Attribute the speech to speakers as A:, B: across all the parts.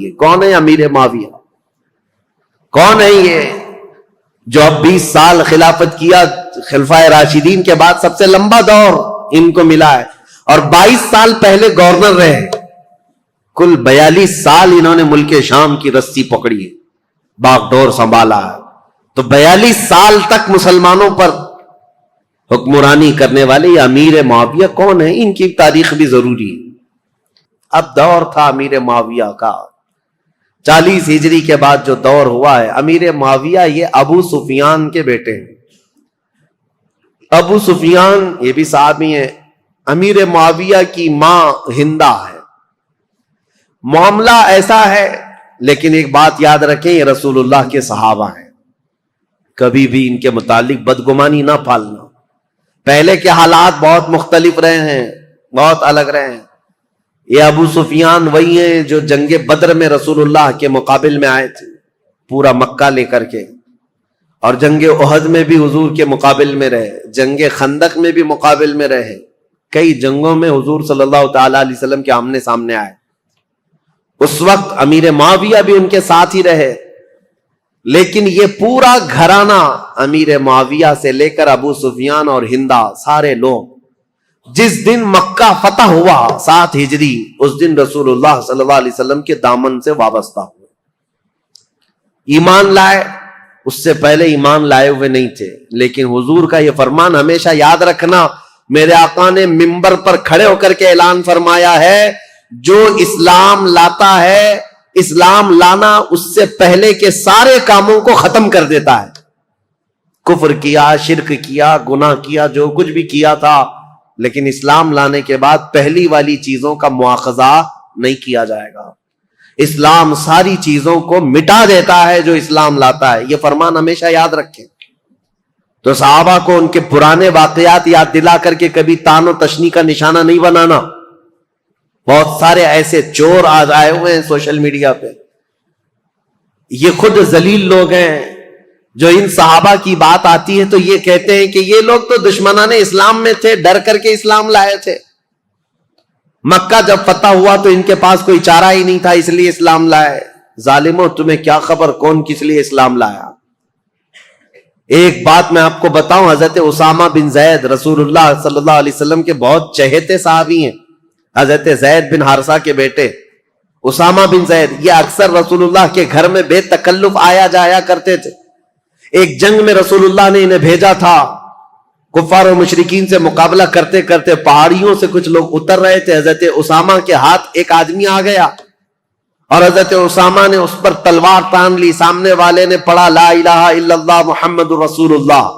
A: ہے. کون ہے امیر معاویہ؟ کون ہے یہ جو اب 20 سال خلافت کیا؟ خلفائے راشدین کے بعد سب سے لمبا دور ان کو ملا ہے، اور 22 سال پہلے گورنر رہے. کل 42 سال انہوں نے ملک شام کی رسی پکڑی ہے، باغ ڈور سنبھالا ہے. تو 42 سال تک مسلمانوں پر حکمرانی کرنے والے یہ امیر معاویہ کون ہے؟ ان کی تاریخ بھی ضروری ہے. اب دور تھا امیر معاویہ کا، 40 ہجری کے بعد جو دور ہوا ہے. امیر معاویہ یہ ابو سفیان کے بیٹے ہیں. ابو سفیان یہ بھی صحابی ہیں. امیر معاویہ کی ماں ہندہ ہے. معاملہ ایسا ہے، لیکن ایک بات یاد رکھیں، یہ رسول اللہ کے صحابہ ہیں، کبھی بھی ان کے متعلق بدگمانی نہ پالنا. پہلے کے حالات بہت مختلف رہے ہیں، بہت الگ رہے ہیں. یہ ابو سفیان وہی ہیں جو جنگ بدر میں رسول اللہ کے مقابل میں آئے تھے، پورا مکہ لے کر کے، اور جنگ احد میں بھی حضور کے مقابل میں رہے، جنگ خندق میں بھی مقابل میں رہے. کئی جنگوں میں حضور صلی اللہ تعالی علیہ وسلم کے آمنے سامنے آئے. اس وقت امیر معاویہ بھی ان کے ساتھ ہی رہے. لیکن یہ پورا گھرانہ امیر معاویہ سے لے کر ابو سفیان اور ہندہ سارے لوگ جس دن مکہ فتح ہوا 7 ہجری، اس دن رسول اللہ صلی اللہ علیہ وسلم کے دامن سے وابستہ ہوئے، ایمان لائے. اس سے پہلے ایمان لائے ہوئے نہیں تھے. لیکن حضور کا یہ فرمان ہمیشہ یاد رکھنا، میرے آقا نے منبر پر کھڑے ہو کر کے اعلان فرمایا ہے، جو اسلام لاتا ہے، اسلام لانا اس سے پہلے کے سارے کاموں کو ختم کر دیتا ہے. کفر کیا، شرک کیا، گناہ کیا، جو کچھ بھی کیا تھا، لیکن اسلام لانے کے بعد پہلی والی چیزوں کا مواخذہ نہیں کیا جائے گا. اسلام ساری چیزوں کو مٹا دیتا ہے جو اسلام لاتا ہے. یہ فرمان ہمیشہ یاد رکھیں. تو صحابہ کو ان کے پرانے واقعات یاد دلا کر کے کبھی تان و تشنی کا نشانہ نہیں بنانا. بہت سارے ایسے چور آج آئے ہوئے ہیں سوشل میڈیا پہ، یہ خود ذلیل لوگ ہیں، جو ان صحابہ کی بات آتی ہے تو یہ کہتے ہیں کہ یہ لوگ تو دشمنان اسلام میں تھے، ڈر کر کے اسلام لائے تھے. مکہ جب فتح ہوا تو ان کے پاس کوئی چارہ ہی نہیں تھا، اس لیے اسلام لائے. ظالموں، تمہیں کیا خبر کون کس لیے اسلام لایا؟ ایک بات میں آپ کو بتاؤں، حضرت اسامہ بن زید رسول اللہ صلی اللہ علیہ وسلم کے بہت چہیتے صحابی ہیں. حضرت زید بن حارثہ کے بیٹے اسامہ بن زید، یہ اکثر رسول اللہ کے گھر میں بے تکلف آیا جایا کرتے تھے. ایک جنگ میں رسول اللہ نے انہیں بھیجا تھا، کفار و مشرکین سے مقابلہ کرتے کرتے پہاڑیوں سے کچھ لوگ اتر رہے تھے. حضرت اسامہ کے ہاتھ ایک آدمی آ گیا اور حضرت اسامہ نے اس پر تلوار تان لی. سامنے والے نے پڑھا لا الہ الا اللہ محمد رسول اللہ.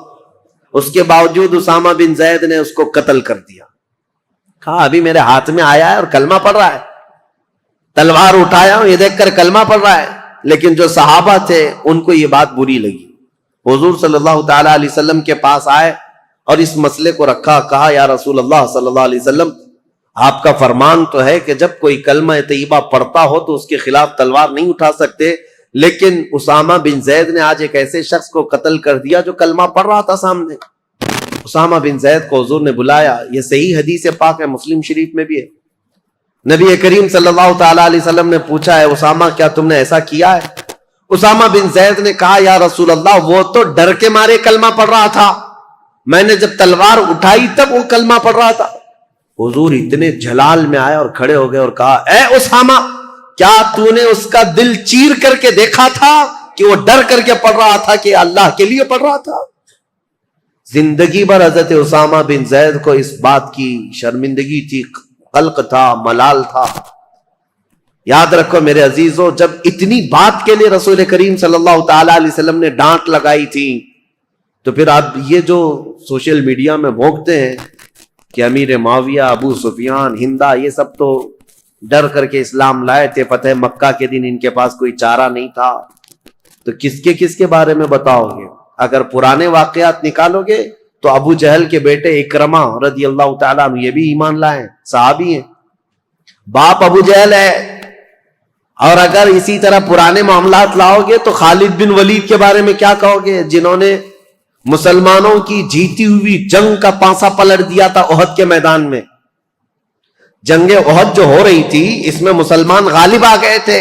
A: اس کے باوجود اسامہ بن زید نے اس کو قتل کر دیا. کہا ابھی میرے ہاتھ میں آیا ہے اور کلمہ پڑھ رہا ہے، تلوار اٹھایا ہوں، یہ دیکھ کر کلمہ پڑھ رہا ہے. لیکن جو صحابہ تھے ان کو یہ بات بری لگی. حضور صلی اللہ تعالی علیہ وسلم کے پاس آئے اور اس مسئلے کو رکھا. کہا یا رسول اللہ صلی اللہ علیہ وسلم، آپ کا فرمان تو ہے کہ جب کوئی کلمہ طیبہ پڑھتا ہو تو اس کے خلاف تلوار نہیں اٹھا سکتے، لیکن اسامہ بن زید نے آج ایک ایسے شخص کو قتل کر دیا جو کلمہ پڑھ رہا تھا سامنے. اسامہ بن زید کو حضور نے بلایا. یہ صحیح حدیث پاک ہے، مسلم شریف میں بھی ہے. نبی کریم صلی اللہ تعالی علیہ وسلم نے پوچھا ہے اسامہ کیا تم نے ایسا کیا ہے؟ اسامہ بن زید نے کہا یا رسول اللہ وہ تو ڈر کے مارے کلمہ پڑھ رہا تھا، میں نے جب تلوار اٹھائی تب وہ کلمہ پڑھ رہا تھا. حضور اتنے جلال میں آئے اور کھڑے ہو گئے اور کہا اے اسامہ، کیا تو نے اس کا دل چیر کر کے دیکھا تھا کہ وہ ڈر کر کے پڑھ رہا تھا کہ اللہ کے لیے پڑھ رہا تھا؟ زندگی بھر حضرت اسامہ بن زید کو اس بات کی شرمندگی تھی، قلق تھا، ملال تھا. یاد رکھو میرے عزیزو، جب اتنی بات کے لیے رسول کریم صلی اللہ تعالی علیہ وسلم نے ڈانٹ لگائی تھی تو پھر آپ یہ جو سوشل میڈیا میں بھونکتے ہیں کہ امیر معاویہ، ابو سفیان، ہندہ، یہ سب تو ڈر کر کے اسلام لائے تھے، فتح مکہ کے دن ان کے پاس کوئی چارہ نہیں تھا، تو کس کے بارے میں بتاؤ گے؟ اگر پرانے واقعات نکالو گے تو ابو جہل کے بیٹے اکرمہ رضی اللہ تعالیٰ عنہ یہ بھی ایمان لائے، صحابی ہیں، باپ ابو جہل ہے. اور اگر اسی طرح پرانے معاملات لاؤ گے تو خالد بن ولید کے بارے میں کیا کہو گے، جنہوں نے مسلمانوں کی جیتی ہوئی جنگ کا پانسا پلٹ دیا تھا احد کے میدان میں. جنگ احد جو ہو رہی تھی اس میں مسلمان غالب آ گئے تھے،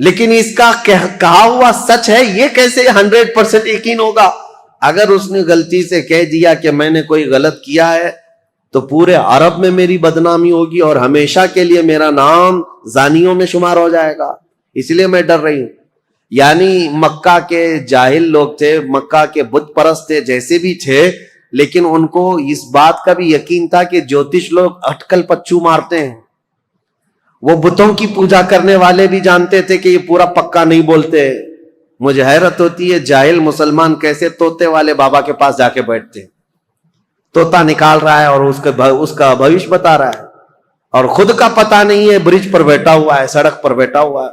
A: لیکن اس کا کہا ہوا سچ ہے یہ کیسے 100% یقین ہوگا؟ اگر اس نے غلطی سے کہہ دیا کہ میں نے کوئی غلط کیا ہے تو پورے عرب میں میری بدنامی ہوگی اور ہمیشہ کے لیے میرا نام زانیوں میں شمار ہو جائے گا، اس لیے میں ڈر رہی ہوں۔ یعنی مکہ کے جاہل لوگ تھے، مکہ کے بت پرست تھے، جیسے بھی تھے، لیکن ان کو اس بات کا بھی یقین تھا کہ جوتش لوگ اٹکل پچو مارتے ہیں۔ وہ بتوں کی پوجا کرنے والے بھی جانتے تھے کہ یہ پورا پکا نہیں بولتے۔ مجھے حیرت ہوتی ہے جاہل مسلمان کیسے طوطے والے بابا کے پاس جا کے بیٹھتے ہیں، طوطا نکال رہا ہے اور اس کا بھوش بتا رہا ہے، اور خود کا پتہ نہیں ہے، برج پر بیٹھا ہوا ہے، سڑک پر بیٹھا ہوا ہے،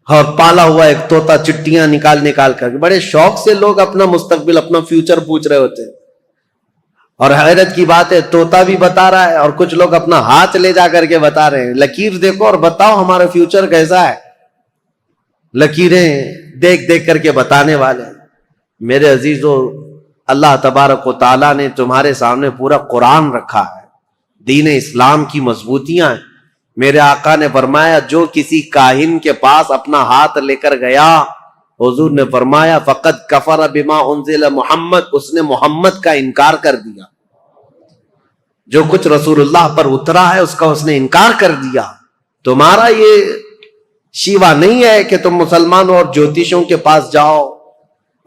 A: اور پالا ہوا ایک طوطا چٹیاں نکال کر بڑے شوق سے لوگ اپنا مستقبل، اپنا فیوچر پوچھ رہے ہوتے ہیں۔ اور حیرت کی بات ہے طوطا بھی بتا رہا ہے اور کچھ لوگ اپنا ہاتھ لے جا کر کے بتا رہے ہیں، لکیر دیکھو اور بتاؤ ہمارا فیوچر کیسا ہے۔ لکیریں دیکھ کر کے بتانے والے۔ میرے عزیزو، اللہ تبارک و تعالیٰ نے تمہارے سامنے پورا قرآن رکھا ہے، دین اسلام کی مضبوطیاں ہیں۔ میرے آقا نے فرمایا جو کسی کاہن کے پاس اپنا ہاتھ لے کر گیا، حضور نے فرمایا فقد کفر بما انزل محمد، اس نے محمد کا انکار کر دیا، جو کچھ رسول اللہ پر اترا ہے اس کا اس نے انکار کر دیا۔ تمہارا یہ شیوا نہیں ہے کہ تم مسلمان اور جوتشوں کے پاس جاؤ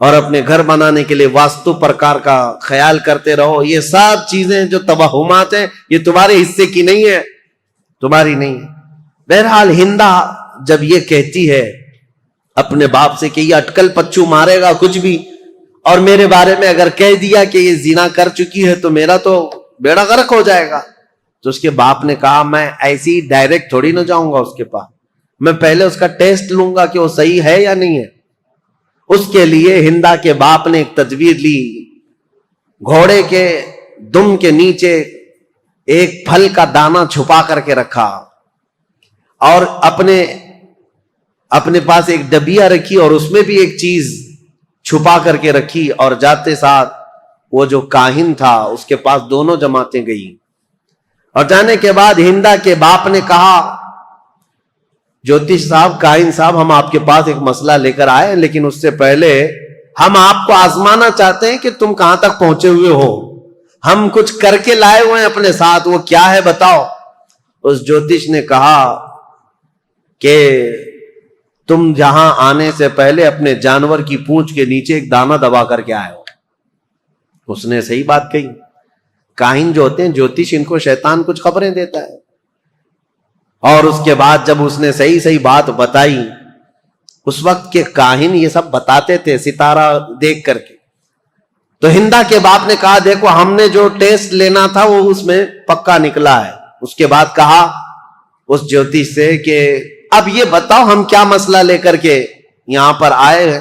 A: اور اپنے گھر بنانے کے لیے واستو پرکار کا خیال کرتے رہو۔ یہ سب چیزیں جو توہمات ہیں یہ تمہارے حصے کی نہیں ہے، تمہاری نہیں ہے۔ بہرحال ہندا جب یہ کہتی ہے اپنے باپ سے کہ یہ اٹکل پچو مارے گا کچھ بھی، اور میرے بارے میں اگر کہہ دیا کہ یہ زنا کر چکی ہے تو میرا تو بیڑا غرق ہو جائے گا، تو اس کے باپ نے کہا میں ایسی ڈائریکٹ تھوڑی نہ جاؤں گا اس کے پاس، میں پہلے اس کا ٹیسٹ لوں گا کہ وہ صحیح ہے یا نہیں ہے۔ اس کے لیے ہندا کے باپ نے ایک تدبیر لی، گھوڑے کے دم کے نیچے ایک پھل کا دانہ چھپا کر کے رکھا اور اپنے پاس ایک ڈبیا رکھی اور اس میں بھی ایک چیز چھپا کر کے رکھی، اور جاتے ساتھ وہ جو کاہن تھا اس کے پاس دونوں جماعتیں گئی، اور جانے کے بعد ہندا کے باپ نے کہا جوتش صاحب، کاہن صاحب، ہم آپ کے پاس ایک مسئلہ لے کر آئے، لیکن اس سے پہلے ہم آپ کو آزمانا چاہتے ہیں کہ تم کہاں تک پہنچے ہوئے ہو، ہم کچھ کر کے لائے ہوئے ہیں اپنے ساتھ، وہ کیا ہے بتاؤ۔ اس جوتش نے کہا کہ تم جہاں آنے سے پہلے اپنے جانور کی پونچھ کے نیچے ایک دانہ دبا کر کے آئے ہو۔ اس نے صحیح بات کہی۔ کاہن جو ہوتے ہیں جوتش، ان کو شیطان کچھ خبریں دیتا ہے، اور اس کے بعد جب اس نے صحیح بات بتائی، اس وقت کے کاہن یہ سب بتاتے تھے ستارہ دیکھ کر کے، تو ہندا کے باپ نے کہا دیکھو ہم نے جو ٹیسٹ لینا تھا وہ اس میں پکا نکلا ہے۔ اس کے بعد کہا اس جوتش سے کہ اب یہ بتاؤ ہم کیا مسئلہ لے کر کے یہاں پر آئے ہیں،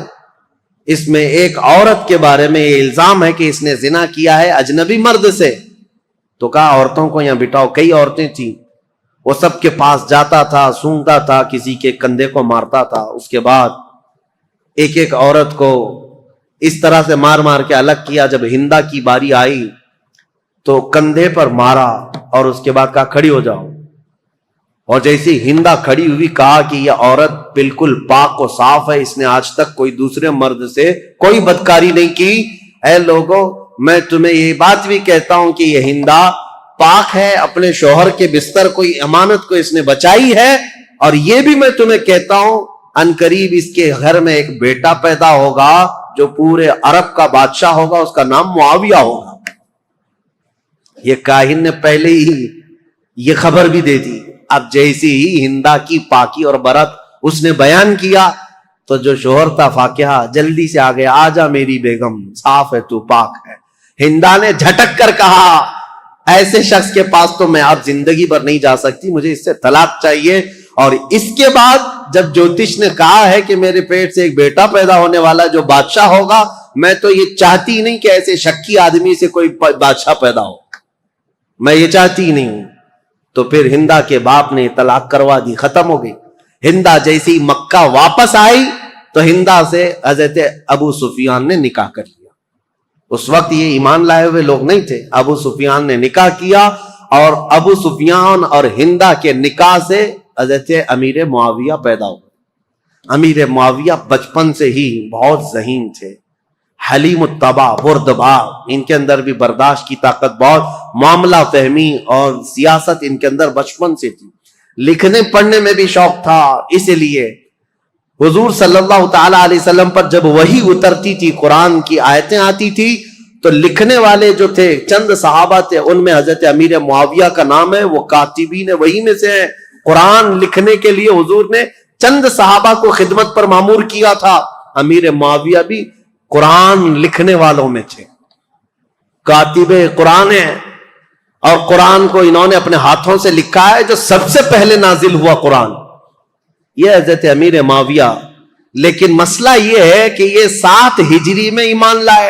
A: اس میں ایک عورت کے بارے میں یہ الزام ہے کہ اس نے زنا کیا ہے اجنبی مرد سے۔ تو کہا عورتوں کو یہاں بٹھاؤ، کئی عورتیں تھیں، وہ سب کے پاس جاتا تھا، سونگتا تھا، کسی کے کندھے کو مارتا تھا، اس کے بعد ایک ایک عورت کو اس طرح سے مار کے الگ کیا۔ جب ہندا کی باری آئی تو کندھے پر مارا اور اس کے بعد کہا کھڑی ہو جاؤ، اور جیسی ہندا کھڑی ہوئی کہا کہ یہ عورت بالکل پاک و صاف ہے، اس نے آج تک کوئی دوسرے مرد سے کوئی بدکاری نہیں کی۔ اے لوگوں، میں تمہیں یہ بات بھی کہتا ہوں کہ یہ ہندا پاک ہے، اپنے شوہر کے بستر کوئی امانت کو اس نے بچائی ہے، اور یہ بھی میں تمہیں کہتا ہوں عنقریب اس کے گھر میں ایک بیٹا پیدا ہوگا جو پورے عرب کا بادشاہ ہوگا، اس کا نام معاویہ ہوگا۔ یہ کاہن نے پہلے ہی یہ خبر بھی دے دی۔ اب جیسی ہی ہندا کی پاکی اور برت اس نے بیان کیا تو جو شوہر تھا فاقیہ جلدی سے آ گیا، آجا میری بیگم، صاف ہے تو، پاک ہے۔ ہندا نے جھٹک کر کہا ایسے شخص کے پاس تو میں اب زندگی بھر نہیں جا سکتی، مجھے اس سے طلاق چاہیے۔ اور اس کے بعد جب جوتش نے کہا ہے کہ میرے پیٹ سے ایک بیٹا پیدا ہونے والا جو بادشاہ ہوگا، میں تو یہ چاہتی نہیں کہ ایسے شکی آدمی سے کوئی بادشاہ پیدا ہو، میں یہ چاہتی نہیں ہوں۔ تو پھر ہندا کے باپ نے طلاق کروا دی، ختم ہو گئی۔ ہندا جیسی مکہ واپس آئی تو ہندا سے حضرت ابو سفیان نے نکاح کر لیا۔ اس وقت یہ ایمان لائے ہوئے لوگ نہیں تھے، ابو سفیان نے نکاح کیا، اور ابو سفیان اور ہندا کے نکاح سے حضرت امیر معاویہ پیدا ہوئے. امیر معاویہ بچپن سے ہی بہت ذہین تھے, حلیم الطبع, بردبار, ان کے اندر بھی برداشت کی طاقت بہت, معاملہ فہمی اور سیاست ان کے اندر بچپن سے تھی. لکھنے پڑھنے میں بھی شوق تھا. اس لیے حضور صلی اللہ تعالی علیہ وسلم پر جب وحی اترتی تھی, قرآن کی آیتیں آتی تھی, تو لکھنے والے جو تھے چند صحابہ تھے, ان میں حضرت امیر معاویہ کا نام ہے, وہ کاتبین وحی میں سے ہیں. قرآن لکھنے کے لیے حضور نے چند صحابہ کو خدمت پر مامور کیا تھا. امیر معاویہ بھی قرآن لکھنے والوں میں تھے, کاتب قرآن ہیں, اور قرآن کو انہوں نے اپنے ہاتھوں سے لکھا ہے. جو سب سے پہلے نازل ہوا قرآن یہ حضرت امیر معاویہ. لیکن مسئلہ یہ ہے کہ یہ 7 ہجری میں ایمان لائے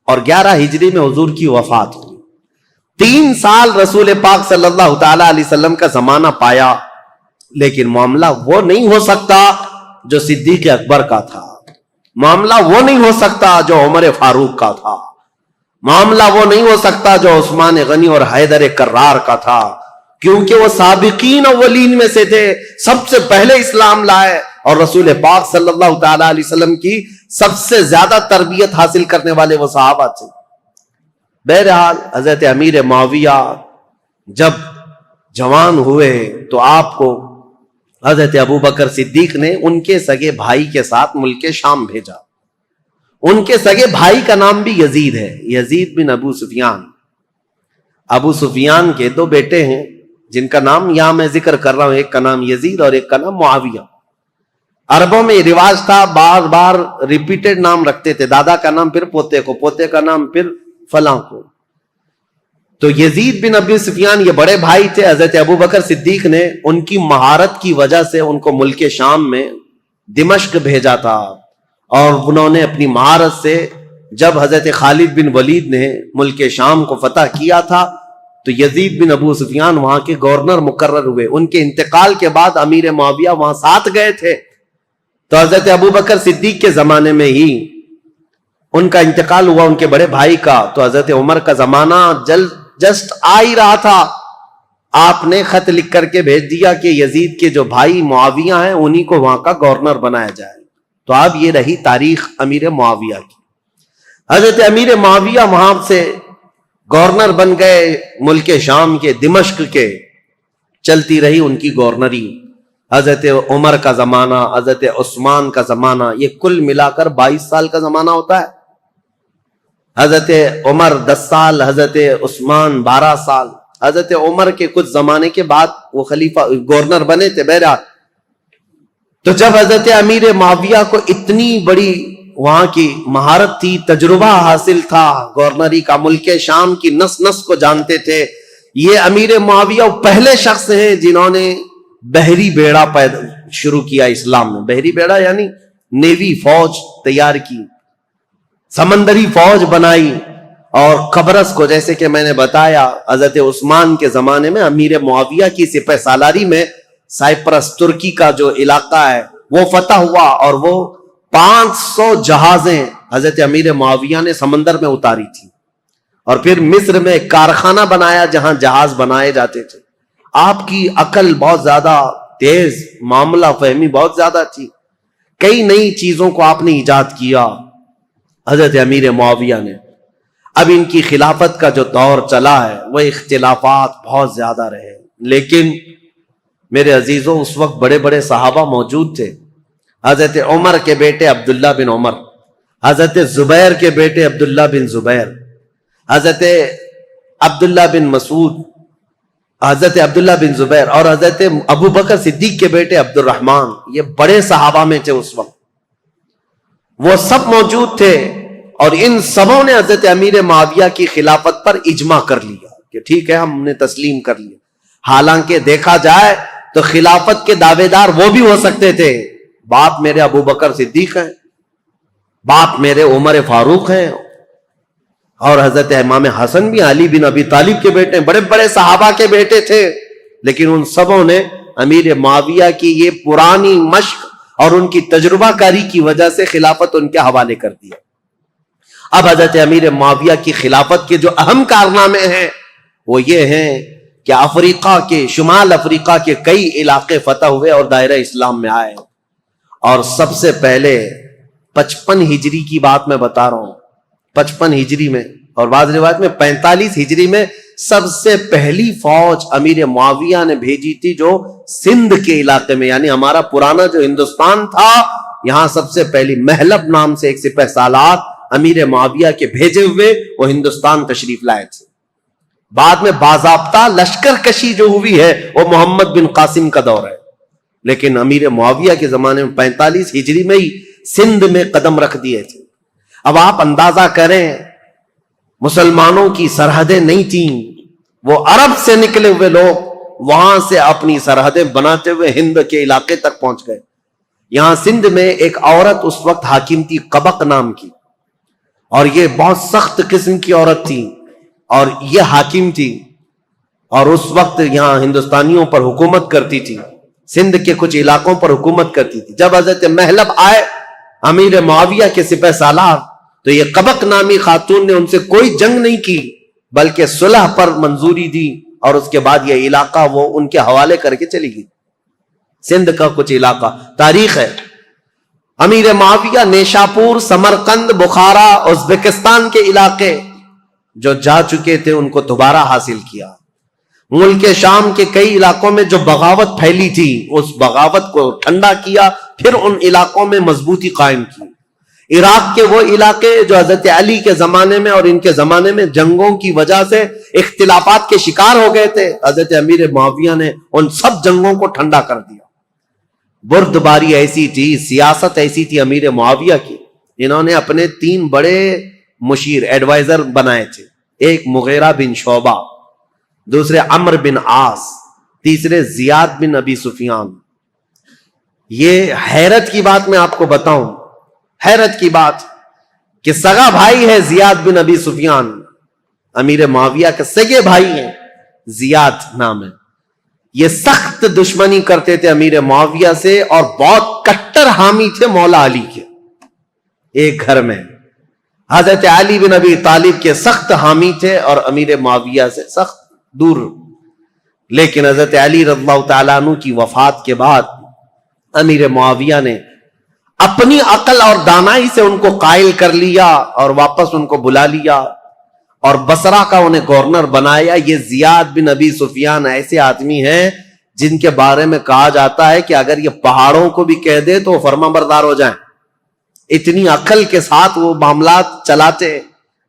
A: اور 11 ہجری میں حضور کی وفات ہوئی. 3 سال رسول پاک صلی اللہ تعالی علیہ وسلم کا زمانہ پایا, لیکن معاملہ وہ نہیں ہو سکتا جو صدیق اکبر کا تھا, معاملہ وہ نہیں ہو سکتا جو عمر فاروق کا تھا, معاملہ وہ نہیں ہو سکتا جو عثمان غنی اور حیدر کرار کا تھا, کیونکہ وہ سابقین اولین میں سے تھے, سب سے پہلے اسلام لائے, اور رسول پاک صلی اللہ تعالی علیہ وسلم کی سب سے زیادہ تربیت حاصل کرنے والے وہ صحابہ تھے. بہرحال حضرت امیر معاویہ جب جوان ہوئے تو آپ کو حضرت ابوبکر صدیق نے ان کے سگے بھائی کے ساتھ ملک شام بھیجا. ان کے سگے بھائی کا نام بھی یزید ہے, یزید بن ابو سفیان. ابو سفیان کے 2 بیٹے ہیں جن کا نام یہاں میں ذکر کر رہا ہوں, ایک کا نام یزید اور ایک کا نام معاویہ. عربوں میں یہ رواج تھا, بار بار ریپیٹڈ نام رکھتے تھے, دادا کا نام پھر پوتے کو, پوتے کا نام پھر فلاں کو. تو یزید بن ابی سفیان یہ بڑے بھائی تھے. حضرت ابوبکر صدیق نے ان کی مہارت کی وجہ سے ان کو ملک شام میں دمشق بھیجا تھا, اور انہوں نے اپنی مہارت سے جب حضرت خالد بن ولید نے ملک شام کو فتح کیا تھا تو یزید بن ابو سفیان وہاں کے گورنر مقرر ہوئے. ان کے انتقال کے بعد امیر معاویہ وہاں ساتھ گئے تھے. تو حضرت ابوبکر صدیق کے زمانے میں ہی ان کا انتقال ہوا, ان کے بڑے بھائی کا. تو حضرت عمر کا زمانہ جسٹ آ ہی رہا تھا. آپ نے خط لکھ کر کے بھیج دیا کہ یزید کے جو بھائی معاویہ ہیں انہی کو وہاں کا گورنر بنایا جائے. تو اب یہ رہی تاریخ امیر معاویہ کی. حضرت امیر معاویہ وہاں سے گورنر بن گئے ملک شام کے, دمشق کے. چلتی رہی ان کی گورنری. حضرت عمر کا زمانہ, حضرت عثمان کا زمانہ, یہ کل ملا کر 22 سال کا زمانہ ہوتا ہے. حضرت عمر 10 سال, حضرت عثمان 12 سال. حضرت عمر کے کچھ زمانے کے بعد وہ خلیفہ گورنر بنے تھے. بہرحال تو جب حضرت امیر معاویہ کو اتنی بڑی وہاں کی مہارت تھی, تجربہ حاصل تھا گورنری کا, ملک شام کی نس نس کو جانتے تھے, یہ امیر معاویہ پہلے شخص ہیں جنہوں نے بحری بیڑا شروع کیا اسلام میں. بحری بیڑا یعنی نیوی, فوج تیار کی, سمندری فوج بنائی. اور قبرص کو, جیسے کہ میں نے بتایا, حضرت عثمان کے زمانے میں امیر معاویہ کی سپہ سالاری میں سائپرس, ترکی کا جو علاقہ ہے وہ فتح ہوا, اور وہ 500 جہازیں حضرت امیر معاویہ نے سمندر میں اتاری تھی. اور پھر مصر میں ایک کارخانہ بنایا جہاں جہاز بنائے جاتے تھے. آپ کی عقل بہت زیادہ تیز, معاملہ فہمی بہت زیادہ تھی. کئی نئی چیزوں کو آپ نے ایجاد کیا حضرت امیر معاویہ نے. اب ان کی خلافت کا جو دور چلا ہے وہ اختلافات بہت زیادہ رہے, لیکن میرے عزیزوں اس وقت بڑے بڑے صحابہ موجود تھے. حضرت عمر کے بیٹے عبداللہ بن عمر, حضرت زبیر کے بیٹے عبداللہ بن زبیر, حضرت عبداللہ بن مسعود, حضرت عبداللہ بن زبیر, اور حضرت ابو بکر صدیق کے بیٹے عبد الرحمن. یہ بڑے صحابہ میں تھے اس وقت, وہ سب موجود تھے. اور ان سبوں نے حضرت امیر معاویہ کی خلافت پر اجماع کر لیا کہ ٹھیک ہے, ہم نے تسلیم کر لیا. حالانکہ دیکھا جائے تو خلافت کے دعوے دار وہ بھی ہو سکتے تھے. باپ میرے ابو بکر صدیق ہیں, باپ میرے عمر فاروق ہیں, اور حضرت امام حسن بھی علی بن ابی طالب کے بیٹے ہیں, بڑے بڑے صحابہ کے بیٹے تھے. لیکن ان سبوں نے امیر معاویہ کی یہ پرانی مشق اور ان کی تجربہ کاری کی وجہ سے خلافت ان کے حوالے کر دیا. اب حضرت امیر معاویہ کی خلافت کے جو اہم کارنامے ہیں وہ یہ ہیں کہ افریقہ کے شمال افریقہ کے کئی علاقے فتح ہوئے اور دائرہ اسلام میں آئے. اور سب سے پہلے 55 ہجری کی بات میں بتا رہا ہوں, 55 ہجری میں, اور بعض روایت میں 45 ہجری میں سب سے پہلی فوج امیر معاویہ نے بھیجی تھی, جو سندھ کے علاقے میں, یعنی ہمارا پرانا جو ہندوستان تھا, یہاں سب سے پہلی محلب نام سے ایک سپہ سالار امیر معاویہ کے بھیجے ہوئے وہ ہندوستان تشریف لائے تھے. بعد میں باضابطہ لشکر کشی جو ہوئی ہے وہ محمد بن قاسم کا دور ہے, لیکن امیر معاویہ کے زمانے میں 45 ہجری میں ہی سندھ میں قدم رکھ دیے تھے. اب آپ اندازہ کریں, مسلمانوں کی سرحدیں نہیں تھیں, وہ عرب سے نکلے ہوئے لوگ وہاں سے اپنی سرحدیں بناتے ہوئے ہند کے علاقے تک پہنچ گئے. یہاں سندھ میں ایک عورت اس وقت حاکم تھی قبق نام کی, اور یہ بہت سخت قسم کی عورت تھی, اور یہ حاکم تھی, اور اس وقت یہاں ہندوستانیوں پر حکومت کرتی تھی, سندھ کے کچھ علاقوں پر حکومت کرتی تھی. جب حضرت محلب آئے امیر معاویہ کے سپہ سالار, تو یہ قبق نامی خاتون نے ان سے کوئی جنگ نہیں کی, بلکہ صلح پر منظوری دی, اور اس کے بعد یہ علاقہ وہ ان کے حوالے کر کے چلی گئی. سندھ کا کچھ علاقہ تاریخ ہے. امیر معاویہ نیشاپور, سمرقند, بخارا, ازبکستان کے علاقے جو جا چکے تھے ان کو دوبارہ حاصل کیا. ملک شام کے کئی علاقوں میں جو بغاوت پھیلی تھی اس بغاوت کو ٹھنڈا کیا, پھر ان علاقوں میں مضبوطی قائم کی. عراق کے وہ علاقے جو حضرت علی کے زمانے میں اور ان کے زمانے میں جنگوں کی وجہ سے اختلافات کے شکار ہو گئے تھے, حضرت امیر معاویہ نے ان سب جنگوں کو ٹھنڈا کر دیا. بردباری ایسی تھی, سیاست ایسی تھی امیر معاویہ کی, انہوں نے اپنے 3 بڑے مشیر ایڈوائزر بنائے تھے. ایک مغیرہ بن شعبہ, دوسرے عمرو بن عاص, تیسرے زیاد بن ابی سفیان. یہ حیرت کی بات میں آپ کو بتاؤں, حیرت کی بات کہ سگا بھائی ہے زیاد بن ابی سفیان, امیر معاویہ کے سگے بھائی ہیں, زیاد نام ہے. یہ سخت دشمنی کرتے تھے امیر معاویہ سے, اور بہت کٹر حامی تھے مولا علی کے. ایک گھر میں حضرت علی بن ابی طالب کے سخت حامی تھے اور امیر معاویہ سے سخت دور. لیکن حضرت علی رضی اللہ تعالیٰ عنہ کی وفات کے بعد امیر معاویہ نے اپنی عقل اور دانائی سے ان کو قائل کر لیا اور واپس ان کو بلا لیا اور بصرہ کا انہیں گورنر بنایا. یہ زیاد بن ابی سفیان ایسے آدمی ہیں جن کے بارے میں کہا جاتا ہے کہ اگر یہ پہاڑوں کو بھی کہہ دے تو فرما بردار ہو جائیں, اتنی عقل کے ساتھ وہ معاملات چلاتے.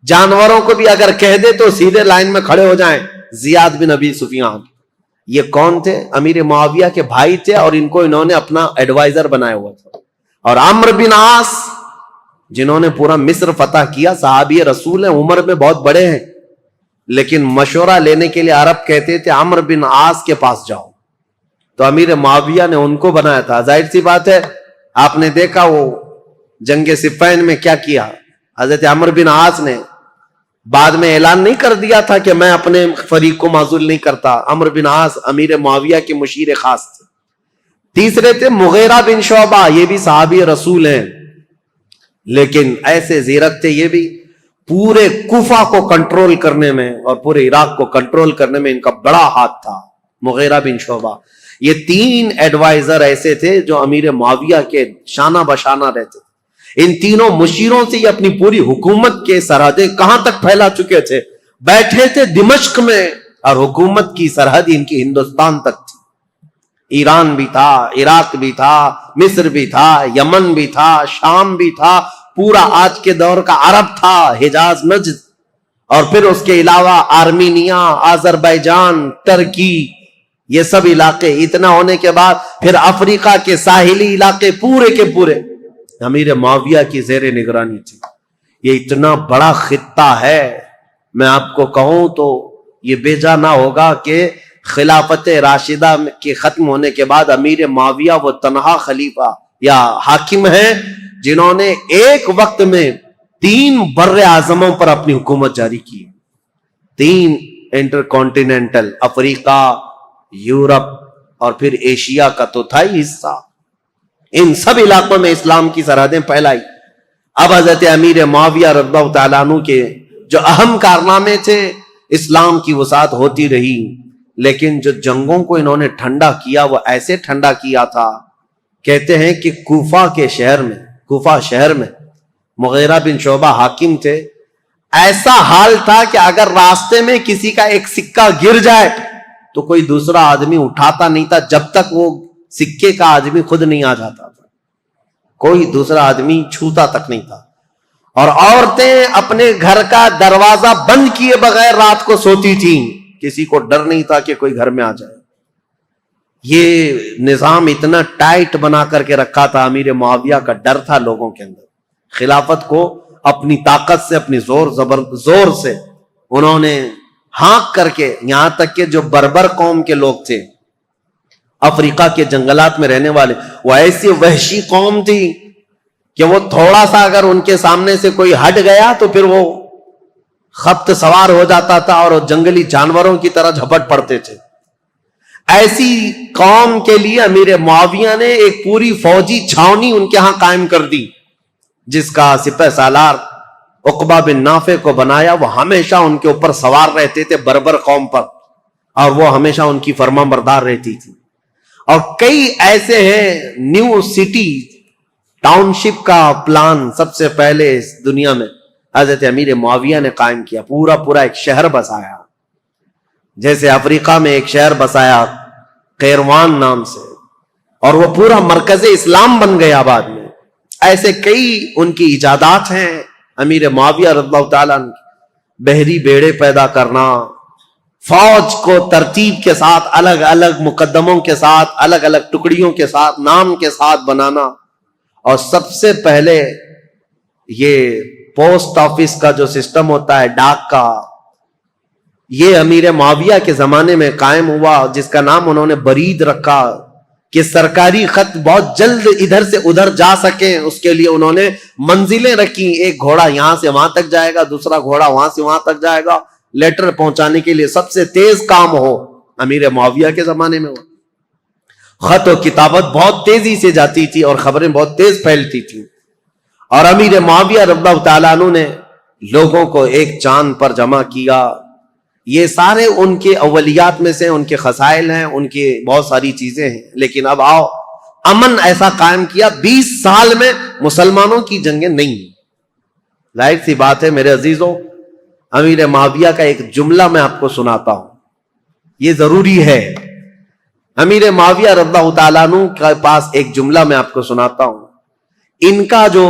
A: جانوروں کو بھی اگر کہہ دے تو سیدھے لائن میں کھڑے ہو جائیں. زیاد بن ابی سفیان یہ کون تھے؟ امیر معاویہ کے بھائی تھے, اور ان کو انہوں نے اپنا ایڈوائزر بنایا ہوا تھا. اور عمرو بن عاص جنہوں نے پورا مصر فتح کیا, صحابی رسول ہیں, عمر میں بہت بڑے ہیں, لیکن مشورہ لینے کے لیے عرب کہتے تھے عمرو بن عاص کے پاس جاؤ. تو امیر معاویہ نے ان کو بنایا تھا. ظاہر سی بات ہے, آپ نے دیکھا وہ جنگ صفین میں کیا کیا. حضرت عمرو بن عاص نے بعد میں اعلان نہیں کر دیا تھا کہ میں اپنے فریق کو معزول نہیں کرتا. عمرو بن عاص امیر معاویہ کے مشیر خاص تھے. تیسرے تھے مغیرہ بن شعبہ, یہ بھی صحابی رسول ہیں, لیکن ایسے زیرک تھے یہ بھی, پورے کوفہ کو کنٹرول کرنے میں اور پورے عراق کو کنٹرول کرنے میں ان کا بڑا ہاتھ تھا. مغیرہ بن شعبہ, یہ 3 ایڈوائزر ایسے تھے جو امیر معاویہ کے شانہ بشانہ رہتے تھے. ان تینوں مشیروں سے یہ اپنی پوری حکومت کے سرحدیں کہاں تک پھیلا چکے تھے. بیٹھے تھے دمشق میں, اور حکومت کی سرحد ان کی ہندوستان تک تھی. ایران بھی تھا, عراق بھی تھا, مصر بھی تھا, یمن بھی تھا, شام بھی تھا, پورا آج کے دور کا عرب تھا, حجاز, نجد, اور پھر اس کے علاوہ آرمینیا, آذربائیجان, ترکی, یہ سب علاقے. اتنا ہونے کے بعد پھر افریقہ کے ساحلی علاقے پورے کے پورے امیر معاویہ کی زیر نگرانی تھی. یہ اتنا بڑا خطہ ہے, میں آپ کو کہوں تو یہ بے جا نہ ہوگا کہ خلافت راشدہ کے ختم ہونے کے بعد امیر معاویہ وہ تنہا خلیفہ یا حاکم ہیں جنہوں نے ایک وقت میں 3 بر اعظموں پر اپنی حکومت جاری کی. 3 انٹر کانٹیننٹل, افریقہ, یورپ اور پھر ایشیا کا تو تھا ہی حصہ. ان سب علاقوں میں اسلام کی سرحدیں پھیلائی. اب حضرت امیر معاویہ رضی اللہ تعالیٰ عنہ کے جو اہم کارنامے تھے, اسلام کی وسعت ہوتی رہی, لیکن جو جنگوں کو انہوں نے ٹھنڈا کیا وہ ایسے ٹھنڈا کیا تھا، کہتے ہیں کہ کوفہ شہر میں مغیرہ بن شعبہ حاکم تھے، ایسا حال تھا کہ اگر راستے میں کسی کا ایک سکہ گر جائے تو کوئی دوسرا آدمی اٹھاتا نہیں تھا جب تک وہ سکے کا آدمی خود نہیں آ جاتا تھا، کوئی دوسرا آدمی چھوتا تک نہیں تھا۔ اور عورتیں اپنے گھر کا دروازہ بند کیے بغیر رات کو سوتی تھیں، کسی کو ڈر نہیں تھا کہ کوئی گھر میں آ جائے۔ یہ نظام اتنا ٹائٹ بنا کر کے رکھا تھا، امیر معاویہ کا ڈر تھا لوگوں کے اندر۔ خلافت کو اپنی طاقت سے، اپنی زور سے انہوں نے ہانک کر کے، یہاں تک کہ جو بربر قوم کے لوگ تھے، افریقہ کے جنگلات میں رہنے والے، وہ ایسی وحشی قوم تھی کہ وہ تھوڑا سا اگر ان کے سامنے سے کوئی ہٹ گیا تو پھر وہ خبط سوار ہو جاتا تھا اور جنگلی جانوروں کی طرح جھپٹ پڑتے تھے۔ ایسی قوم کے لیے امیر معاویہ نے ایک پوری فوجی چھاونی ان کے ہاں قائم کر دی، جس کا سپہ سالار عقبہ بن نافع کو بنایا۔ وہ ہمیشہ ان کے اوپر سوار رہتے تھے بربر قوم پر، اور وہ ہمیشہ ان کی فرما بردار رہتی تھی۔ اور کئی ایسے ہیں، نیو سٹی ٹاؤن شپ کا پلان سب سے پہلے اس دنیا میں حضرت امیر معاویہ نے قائم کیا، پورا ایک شہر بسایا۔ جیسے افریقہ میں ایک شہر بسایا قیروان نام سے، اور وہ پورا مرکز اسلام بن گیا بعد میں۔ ایسے کئی ان کی ایجادات ہیں امیر معاویہ رضی اللہ تعالیٰ عنہ۔ بحری بیڑے پیدا کرنا، فوج کو ترتیب کے ساتھ، الگ الگ مقدموں کے ساتھ، الگ الگ ٹکڑیوں کے ساتھ، نام کے ساتھ بنانا، اور سب سے پہلے یہ پوسٹ آفس کا جو سسٹم ہوتا ہے ڈاک کا، یہ امیر معاویہ کے زمانے میں قائم ہوا، جس کا نام انہوں نے برید رکھا، کہ سرکاری خط بہت جلد ادھر سے ادھر جا سکیں، اس کے لیے انہوں نے منزلیں رکھی۔ ایک گھوڑا یہاں سے وہاں تک جائے گا، دوسرا گھوڑا وہاں سے وہاں تک جائے گا، لیٹر پہنچانے کے لیے سب سے تیز کام ہو امیر معاویہ کے زمانے میں ہو۔ خط و کتابت بہت تیزی سے جاتی تھی اور خبریں بہت تیز پھیلتی تھیں، اور امیر معاویہ رضی اللہ تعالیٰ عنہ نے لوگوں کو ایک چاند پر جمع کیا۔ یہ سارے ان کے اولیات میں سے، ان کے خصائل ہیں، ان کی بہت ساری چیزیں ہیں۔ لیکن اب آؤ، امن ایسا قائم کیا، 20 سال میں مسلمانوں کی جنگیں نہیں۔ ظاہر سی بات ہے میرے عزیزوں، امیر معاویہ کا ایک جملہ میں آپ کو سناتا ہوں، یہ ضروری ہے۔ امیر معاویہ رضی اللہ تعالیٰ عنہ کے پاس ایک جملہ میں آپ کو سناتا ہوں۔ ان کا جو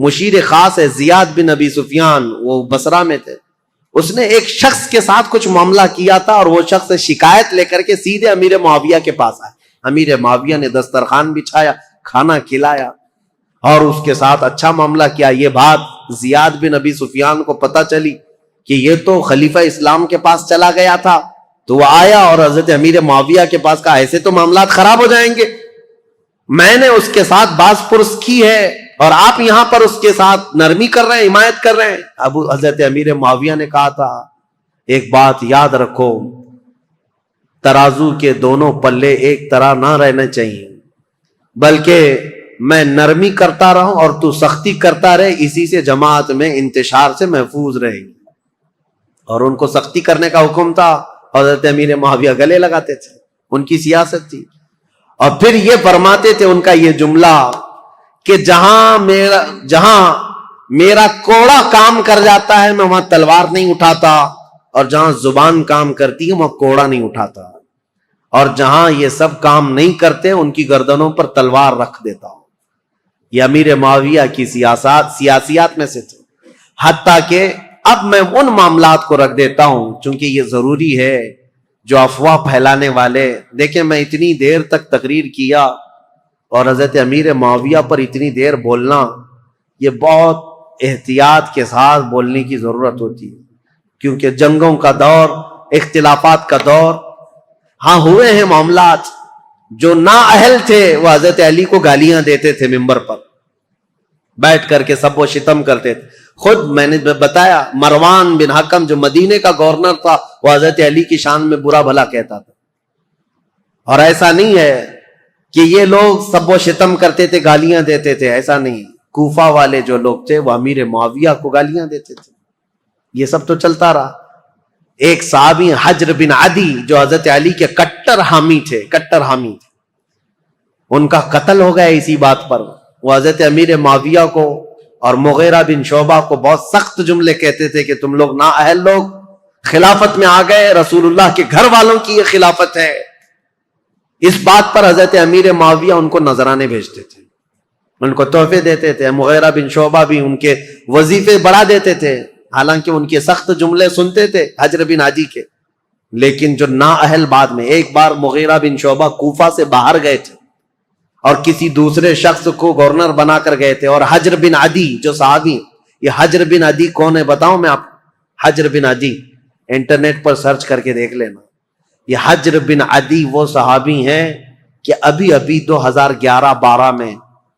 A: مشیر خاص ہے زیاد بن ابی سفیان، وہ بصرہ میں تھے، اس نے ایک شخص کے ساتھ کچھ معاملہ کیا تھا، اور وہ شخص شکایت لے کر کے سیدھے امیر معاویہ کے پاس آئے۔ امیر معاویہ نے دسترخوان بچھایا، کھانا کھلایا، اور اس کے ساتھ اچھا معاملہ کیا۔ یہ بات زیاد بن ابی سفیان کو پتہ چلی کہ یہ تو خلیفہ اسلام کے پاس چلا گیا تھا، تو وہ آیا اور حضرت امیر معاویہ کے پاس کہا ایسے تو معاملات خراب ہو جائیں گے، میں نے اس کے ساتھ باز پرس کی ہے اور آپ یہاں پر اس کے ساتھ نرمی کر رہے ہیں، حمایت کر رہے ہیں۔ اب حضرت امیر معاویہ نے کہا تھا ایک بات یاد رکھو، ترازو کے دونوں پلے ایک طرح نہ رہنے چاہیے، بلکہ میں نرمی کرتا رہوں اور تو سختی کرتا رہے، اسی سے جماعت میں انتشار سے محفوظ رہے گی۔ اور ان کو سختی کرنے کا حکم تھا، حضرت امیر معاویہ گلے لگاتے تھے، ان کی سیاست تھی۔ اور پھر یہ فرماتے تھے ان کا یہ جملہ کہ جہاں میرا کوڑا کام کر جاتا ہے میں وہاں تلوار نہیں اٹھاتا، اور جہاں زبان کام کرتی ہے وہاں کوڑا نہیں اٹھاتا، اور جہاں یہ سب کام نہیں کرتے ان کی گردنوں پر تلوار رکھ دیتا ہوں۔ یہ امیر معاویہ کی سیاسیات میں سے تھے۔ حتیٰ کہ اب میں ان معاملات کو رکھ دیتا ہوں چونکہ یہ ضروری ہے، جو افواہ پھیلانے والے، دیکھیں میں اتنی دیر تک تقریر کیا اور حضرت امیر معاویہ پر اتنی دیر بولنا، یہ بہت احتیاط کے ساتھ بولنے کی ضرورت ہوتی ہے، کیونکہ جنگوں کا دور، اختلافات کا دور، ہاں ہوئے ہیں معاملات۔ جو نااہل تھے وہ حضرت علی کو گالیاں دیتے تھے ممبر پر بیٹھ کر کے، سب وہ شتم کرتے تھے۔ خود میں نے بتایا مروان بن حکم جو مدینے کا گورنر تھا، وہ حضرت علی کی شان میں برا بھلا کہتا تھا۔ اور ایسا نہیں ہے کہ یہ لوگ سب وہ شتم کرتے تھے، گالیاں دیتے تھے، ایسا نہیں۔ کوفہ والے جو لوگ تھے وہ امیر معاویہ کو گالیاں دیتے تھے، یہ سب تو چلتا رہا۔ ایک صحابی حجر بن عدی جو حضرت علی کے کٹر حامی تھے، ان کا قتل ہو گیا اسی بات پر. وہ حضرت امیر معاویہ کو اور مغیرہ بن شعبہ کو بہت سخت جملے کہتے تھے کہ تم لوگ نااہل لوگ خلافت میں آ گئے، رسول اللہ کے گھر والوں کی یہ خلافت ہے. اس بات پر حضرت امیر معاویہ ان کو نذرانے بھیجتے تھے، ان کو تحفے دیتے تھے. مغیرہ بن شعبہ بھی ان کے وظیفے بڑھا دیتے تھے، حالانکہ ان کے سخت جملے سنتے تھے حجر بن عدی کے. لیکن جو نااہل بعد میں، ایک بار مغیرہ بن شعبہ کوفہ سے باہر گئے تھے اور کسی دوسرے شخص کو گورنر بنا کر گئے تھے، اور حجر بن عدی جو صحابی، یہ حجر بن عدی کون ہے بتاؤں میں آپ کو؟ حجر بن عدی انٹرنیٹ پر سرچ کر کے دیکھ لینا. یہ حجر بن عدی وہ صحابی ہیں کہ ابھی 2011-12 میں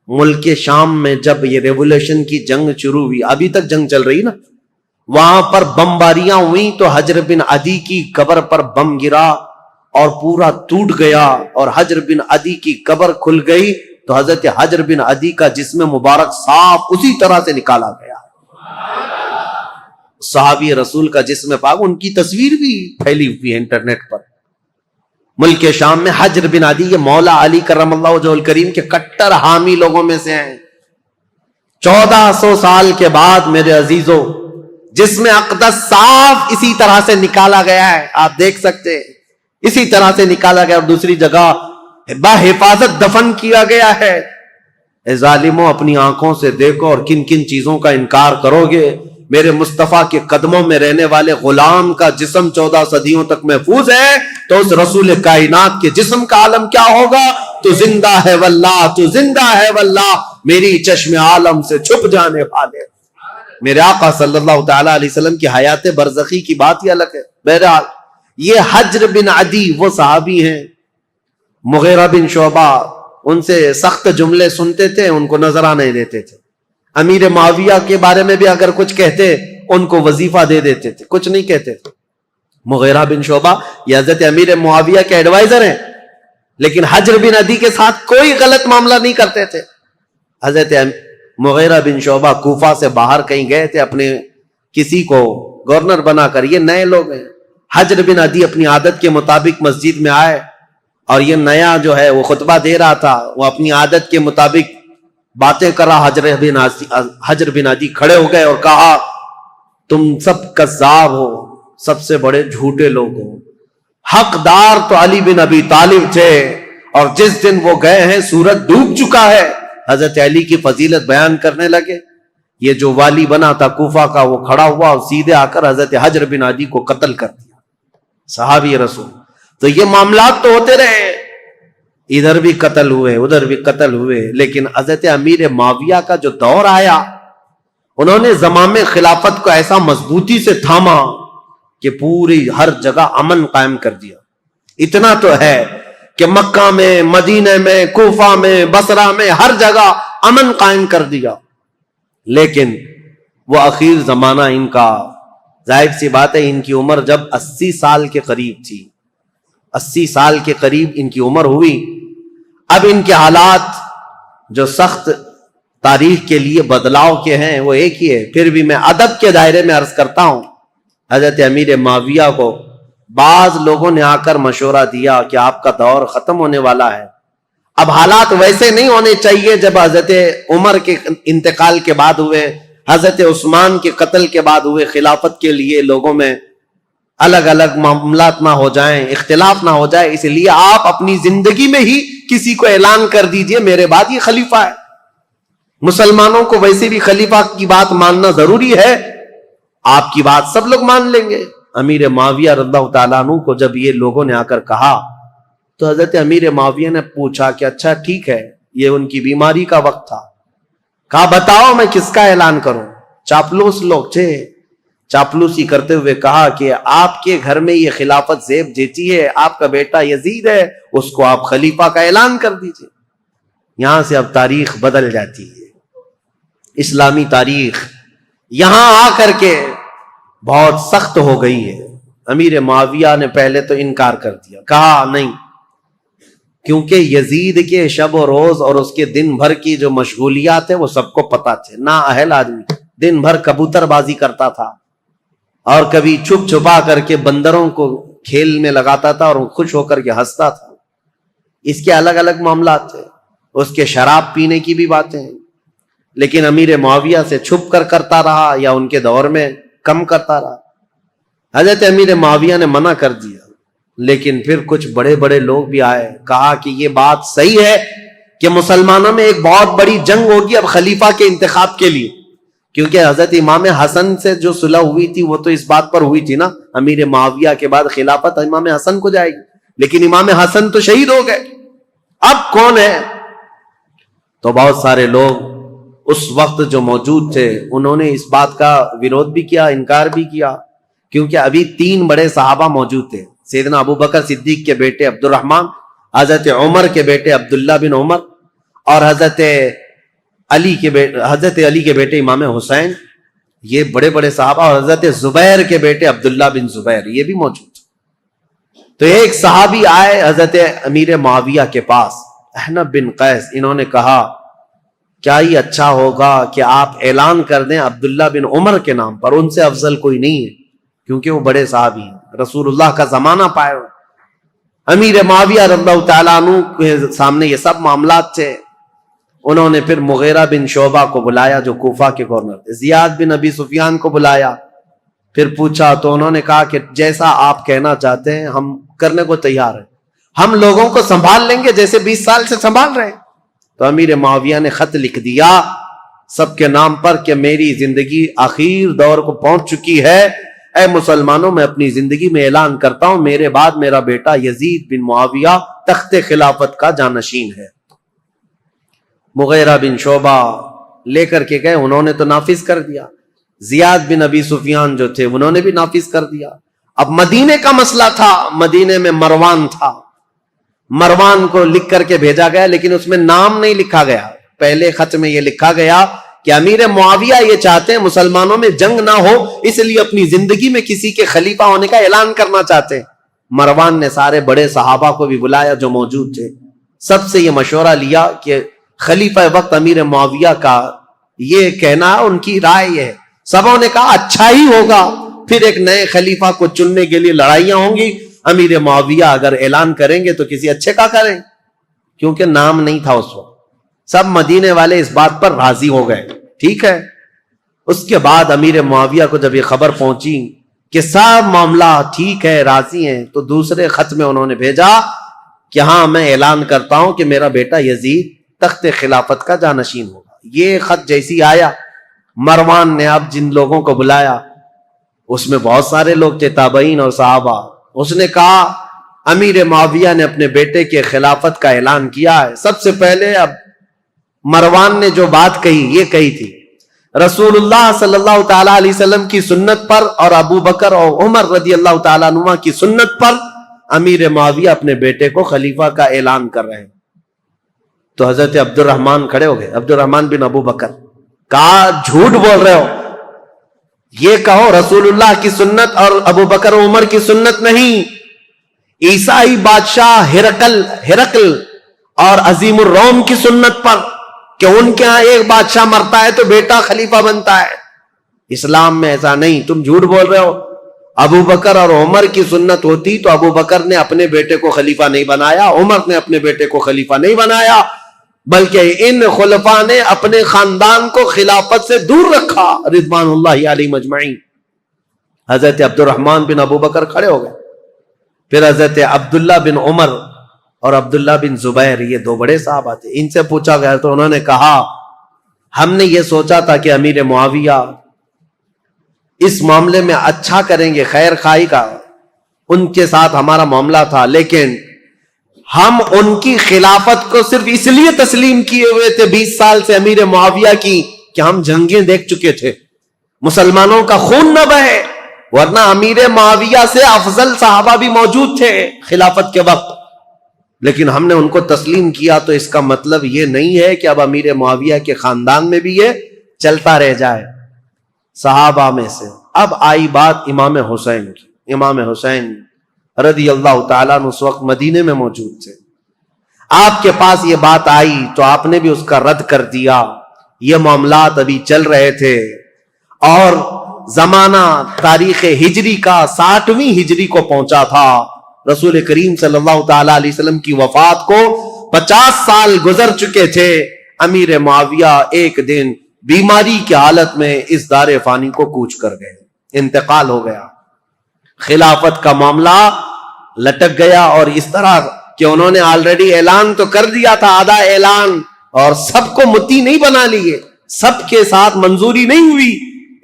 A: ملک شام میں جب یہ ریولوشن کی جنگ شروع ہوئی، ابھی تک جنگ چل رہی نا، وہاں پر بمباریاں ہوئیں تو حجر بن عدی کی قبر پر بم گرا اور پورا ٹوٹ گیا، اور حجر بن عدی کی قبر کھل گئی تو حضرت حجر بن عدی کا جسم مبارک صاف اسی طرح سے نکالا گیا. صحابی رسول کا جسم پاک، ان کی تصویر بھی پھیلی ہوئی ہے انٹرنیٹ پر. ملک شام میں حجر بن عدی یہ مولا علی کرم اللہ وجہہ الکریم کے کٹر حامی لوگوں میں سے ہیں. 1400 سال کے بعد میرے عزیزوں جسم اقدس صاف اسی طرح سے نکالا گیا ہے، آپ دیکھ سکتے ہیں اسی طرح سے نکالا گیا، اور دوسری جگہ بحفاظت دفن کیا گیا ہے. اے ظالموں، اپنی آنکھوں سے دیکھو اور کن کن چیزوں کا انکار کرو گے. میرے مصطفیٰ کے قدموں میں رہنے والے غلام کا جسم 14 صدیوں تک محفوظ ہے، تو اس رسول کائنات کے جسم کا عالم کیا ہوگا؟ تو زندہ ہے واللہ، تو زندہ ہے واللہ، میری چشم عالم سے چھپ جانے والے. میرے آقا صلی اللہ تعالی علیہ وسلم کی حیات برزخی کی بات ہی الگ ہے. بہرحال یہ حجر بن عدی وہ صحابی ہیں. مغیرہ بن شعبہ ان سے سخت جملے سنتے تھے، ان کو نذرانے دیتے تھے. امیر معاویہ کے بارے میں بھی اگر کچھ کہتے ان کو وظیفہ دے دیتے تھے، کچھ نہیں کہتے تھے. مغیرہ بن شعبہ یہ حضرت امیر معاویہ کے ایڈوائزر ہیں، لیکن حجر بن عدی کے ساتھ کوئی غلط معاملہ نہیں کرتے تھے. حضرت مغیرہ بن شعبہ کوفہ سے باہر کہیں گئے تھے اپنے کسی کو گورنر بنا کر، یہ نئے لوگ ہیں. حجر بن عدی اپنی عادت کے مطابق مسجد میں آئے، اور یہ نیا جو ہے وہ خطبہ دے رہا تھا، وہ اپنی عادت کے مطابق باتیں کر رہا. حجر بن عدی کھڑے ہو گئے اور کہا تم سب کذاب ہو، سب سے بڑے جھوٹے لوگ ہو. حقدار تو علی بن ابی طالب تھے، اور جس دن وہ گئے ہیں سورج ڈوب چکا ہے. حضرت علی کی فضیلت بیان کرنے لگے. یہ جو والی بنا تھا کوفہ کا وہ کھڑا ہوا اور سیدھے آ کر حضرت حجر بن عدی کو قتل کر دیا. صحابی رسول. تو یہ معاملات تو ہوتے رہے، ادھر بھی قتل ہوئے ادھر بھی قتل ہوئے، لیکن حضرت امیر معاویہ کا جو دور آیا انہوں نے زمام خلافت کو ایسا مضبوطی سے تھاما کہ پوری ہر جگہ امن قائم کر دیا. اتنا تو ہے کہ مکہ میں، مدینہ میں، کوفہ میں، بصرہ میں ہر جگہ امن قائم کر دیا. لیکن وہ اخیر زمانہ ان کا، ظاہر سی بات ہے ان کی عمر جب 80 سال کے قریب تھی، 80 سال کے قریب ان کی عمر ہوئی. اب ان کے حالات جو سخت تاریخ کے لیے بدلاؤ کے ہیں وہ ایک ہی ہے. پھر بھی میں ادب کے دائرے میں عرض کرتا ہوں، حضرت امیر معاویہ کو بعض لوگوں نے آ کر مشورہ دیا کہ آپ کا دور ختم ہونے والا ہے. اب حالات ویسے نہیں ہونے چاہیے جب حضرت عمر کے انتقال کے بعد ہوئے، حضرت عثمان کے قتل کے بعد ہوئے. خلافت کے لیے لوگوں میں الگ الگ معاملات نہ ہو جائیں، اختلاف نہ ہو جائے، اس لیے آپ اپنی زندگی میں ہی کسی کو اعلان کر دیجئے میرے بعد یہ خلیفہ ہے. مسلمانوں کو ویسے بھی خلیفہ کی بات ماننا ضروری ہے، آپ کی بات سب لوگ مان لیں گے. امیر معاویہ رضی اللہ تعالیٰ عنہ کو جب یہ لوگوں نے آ کر کہا تو حضرت امیر معاویہ نے پوچھا کہ اچھا ٹھیک ہے، یہ ان کی بیماری کا وقت تھا. کہا بتاؤ میں کس کا اعلان کروں. چاپلوس لوگ تھے، چاپلوسی کرتے ہوئے کہا کہ آپ کے گھر میں یہ خلافت زیب جیتی ہے، آپ کا بیٹا یزید ہے، اس کو آپ خلیفہ کا اعلان کر دیجئے. یہاں سے اب تاریخ بدل جاتی ہے. اسلامی تاریخ یہاں آ کر کے بہت سخت ہو گئی ہے. امیر معاویہ نے پہلے تو انکار کر دیا، کہا نہیں، کیونکہ یزید کے شب و روز اور اس کے دن بھر کی جو مشغولیات ہیں وہ سب کو پتا تھے. نا اہل آدمی دن بھر کبوتر بازی کرتا تھا، اور کبھی چھپ چھپا کر کے بندروں کو کھیل میں لگاتا تھا اور خوش ہو کر کے ہنستا تھا. اس کے الگ الگ معاملات تھے. اس کے شراب پینے کی بھی باتیں ہیں، لیکن امیر معاویہ سے چھپ کر کرتا رہا یا ان کے دور میں کم کرتا رہا. حضرت امیر معاویہ نے منع کر دیا، لیکن پھر کچھ بڑے بڑے لوگ بھی آئے، کہا کہ یہ بات صحیح ہے کہ مسلمانوں میں ایک بہت بڑی جنگ ہوگی اب خلیفہ کے انتخاب کے لیے، کیونکہ حضرت امام حسن سے جو صلح ہوئی تھی وہ تو اس بات پر ہوئی تھی نا، امیر معاویہ کے بعد خلافت امام حسن کو جائے گی، لیکن امام حسن تو شہید ہو گئے، اب کون ہے؟ تو بہت سارے لوگ اس وقت جو موجود تھے انہوں نے اس بات کا ویرودھ بھی کیا، انکار بھی کیا، کیونکہ ابھی 3 بڑے صحابہ موجود تھے، سیدنا ابو بکر صدیق کے بیٹے عبد الرحمن، حضرت عمر کے بیٹے عبداللہ بن عمر، اور حضرت علی کے بیٹے امام حسین. یہ بڑے بڑے صحابہ، اور حضرت زبیر کے بیٹے عبداللہ بن زبیر یہ بھی موجود تھے. تو ایک صحابی آئے حضرت امیر معاویہ کے پاس، احنف بن قیس. انہوں نے کہا کیا یہ اچھا ہوگا کہ آپ اعلان کر دیں عبداللہ بن عمر کے نام پر، ان سے افضل کوئی نہیں ہے، کیونکہ وہ بڑے صحابی ہیں، رسول اللہ کا زمانہ پائے ہوئے. امیر معاویہ رضی اللہ تعالیٰ عنہ کے سامنے یہ سب معاملات تھے. انہوں نے پھر مغیرہ بن شعبہ کو بلایا جو کوفہ کے گورنر تھے، زیاد بن ابی سفیان کو بلایا، پھر پوچھا تو انہوں نے کہا کہ جیسا آپ کہنا چاہتے ہیں ہم کرنے کو تیار ہیں، ہم لوگوں کو سنبھال لیں گے جیسے 20 سال سے سنبھال رہے ہیں. تو امیر معاویہ نے خط لکھ دیا سب کے نام پر کہ میری زندگی آخر دور کو پہنچ چکی ہے، اے مسلمانوں میں اپنی زندگی میں اعلان کرتا ہوں میرے بعد میرا بیٹا یزید بن معاویہ تخت خلافت کا جانشین ہے. مغیرہ بن شعبہ لے کر کے گئے، انہوں نے تو نافذ کر دیا. زیاد بن ابی سفیان جو تھے انہوں نے بھی نافذ کر دیا. اب مدینے کا مسئلہ تھا، مدینے میں مروان تھا، مروان کو لکھ کر کے بھیجا گیا، لیکن اس میں نام نہیں لکھا گیا. پہلے خط میں یہ لکھا گیا کہ امیر معاویہ یہ چاہتے ہیں مسلمانوں میں جنگ نہ ہو، اس لیے اپنی زندگی میں کسی کے خلیفہ ہونے کا اعلان کرنا چاہتے ہیں. مروان نے سارے بڑے صحابہ کو بھی بلایا جو موجود تھے، سب سے یہ مشورہ لیا کہ خلیفہ وقت امیر معاویہ کا یہ کہنا ہے، ان کی رائے یہ ہے. سبوں نے کہا اچھا ہی ہوگا، پھر ایک نئے خلیفہ کو چننے کے لیے لڑائیاں ہوں گی. امیر معاویہ اگر اعلان کریں گے تو کسی اچھے کا کریں، کیونکہ نام نہیں تھا اس وقت. سب مدینے والے اس بات پر راضی ہو گئے، ٹھیک ہے. اس کے بعد امیر معاویہ کو جب یہ خبر پہنچی کہ سب معاملہ ٹھیک ہے، راضی ہیں، تو دوسرے خط میں انہوں نے بھیجا کہ ہاں میں اعلان کرتا ہوں کہ میرا بیٹا یزید تخت خلافت کا جانشین ہوگا. یہ خط جیسی آیا، مروان نے اب جن لوگوں کو بلایا اس میں بہت سارے لوگ تھے، تابعین اور صحابہ. اس نے کہا امیر معاویہ نے اپنے بیٹے کے خلافت کا اعلان کیا ہے. سب سے پہلے اب مروان نے جو بات کہی یہ کہی تھی، رسول اللہ صلی اللہ تعالی علیہ وسلم کی سنت پر اور ابو بکر اور عمر رضی اللہ تعالیٰ عنہ کی سنت پر امیر معاویہ اپنے بیٹے کو خلیفہ کا اعلان کر رہے ہیں. تو حضرت عبد الرحمن کھڑے ہو گئے، عبد الرحمن بن ابو بکر. کہا جھوٹ بول رہے ہو، یہ کہو رسول اللہ کی سنت اور ابو بکر و عمر کی سنت نہیں. عیسائی بادشاہ ہرقل اور عظیم الروم کی سنت پر کہ ان کے ہاں ایک بادشاہ مرتا ہے تو بیٹا خلیفہ بنتا ہے. اسلام میں ایسا نہیں، تم جھوٹ بول رہے ہو. ابو بکر اور عمر کی سنت ہوتی تو ابو بکر نے اپنے بیٹے کو خلیفہ نہیں بنایا، عمر نے اپنے بیٹے کو خلیفہ نہیں بنایا، بلکہ ان خلفاء نے اپنے خاندان کو خلافت سے دور رکھا رضوان اللہ علیہ مجمعین. حضرت عبد الرحمن بن ابو بکر کھڑے ہو گئے. پھر حضرت عبداللہ بن عمر اور عبداللہ بن زبیر، یہ 2 بڑے صحابہ تھے، ان سے پوچھا گیا تو انہوں نے کہا ہم نے یہ سوچا تھا کہ امیر معاویہ اس معاملے میں اچھا کریں گے، خیر خواہی کا ان کے ساتھ ہمارا معاملہ تھا، لیکن ہم ان کی خلافت کو صرف اس لیے تسلیم کیے ہوئے تھے 20 سال سے امیر معاویہ کی کہ ہم جنگیں دیکھ چکے تھے، مسلمانوں کا خون نہ بہے، ورنہ امیر معاویہ سے افضل صحابہ بھی موجود تھے خلافت کے وقت، لیکن ہم نے ان کو تسلیم کیا. تو اس کا مطلب یہ نہیں ہے کہ اب امیر معاویہ کے خاندان میں بھی یہ چلتا رہ جائے صحابہ میں سے. اب آئی بات امام حسین کی. امام حسین رضی اللہ تعالیٰ عنہ اس وقت مدینے میں موجود تھے. آپ کے پاس یہ بات آئی تو آپ نے بھی اس کا رد کر دیا. یہ معاملات ابھی چل رہے تھے اور زمانہ تاریخ ہجری کا 60ویں ہجری کو پہنچا تھا. رسول کریم صلی اللہ تعالی علیہ وسلم کی وفات کو 50 سال گزر چکے تھے. امیر معاویہ ایک دن بیماری کی حالت میں اس دار فانی کو کوچ کر گئے, انتقال ہو گیا. خلافت کا معاملہ لٹک گیا, اور اس طرح کہ انہوں نے آلریڈی اعلان تو کر دیا تھا, آدھا اعلان, اور سب کو متی نہیں بنا لیے, سب کے ساتھ منظوری نہیں ہوئی,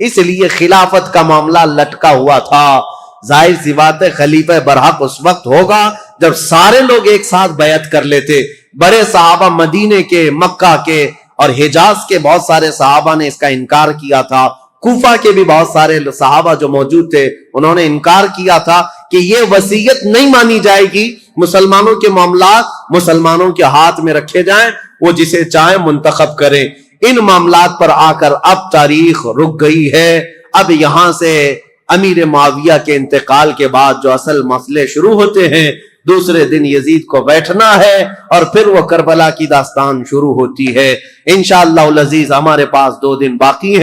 A: اس لیے خلافت کا معاملہ لٹکا ہوا تھا. ظاہر سی بات ہے خلیفہ برحق اس وقت ہوگا جب سارے لوگ ایک ساتھ بیعت کر لیتے. بڑے صحابہ مدینے کے, مکہ کے اور حجاز کے بہت سارے صحابہ نے اس کا انکار کیا تھا. کوفہ کے بھی بہت سارے صحابہ جو موجود تھے انہوں نے انکار کیا تھا کہ یہ وصیت نہیں مانی جائے گی, مسلمانوں کے معاملات مسلمانوں کے ہاتھ میں رکھے جائیں, وہ جسے چاہیں منتخب کریں. ان معاملات پر آ کر اب تاریخ رک گئی ہے. اب یہاں سے امیر معاویہ کے انتقال کے بعد جو اصل مسئلے شروع ہوتے ہیں, دوسرے دن یزید کو بیٹھنا ہے اور پھر وہ کربلا کی داستان شروع ہوتی ہے. انشاءاللہ العزیز ہمارے پاس 2 دن باقی ہیں.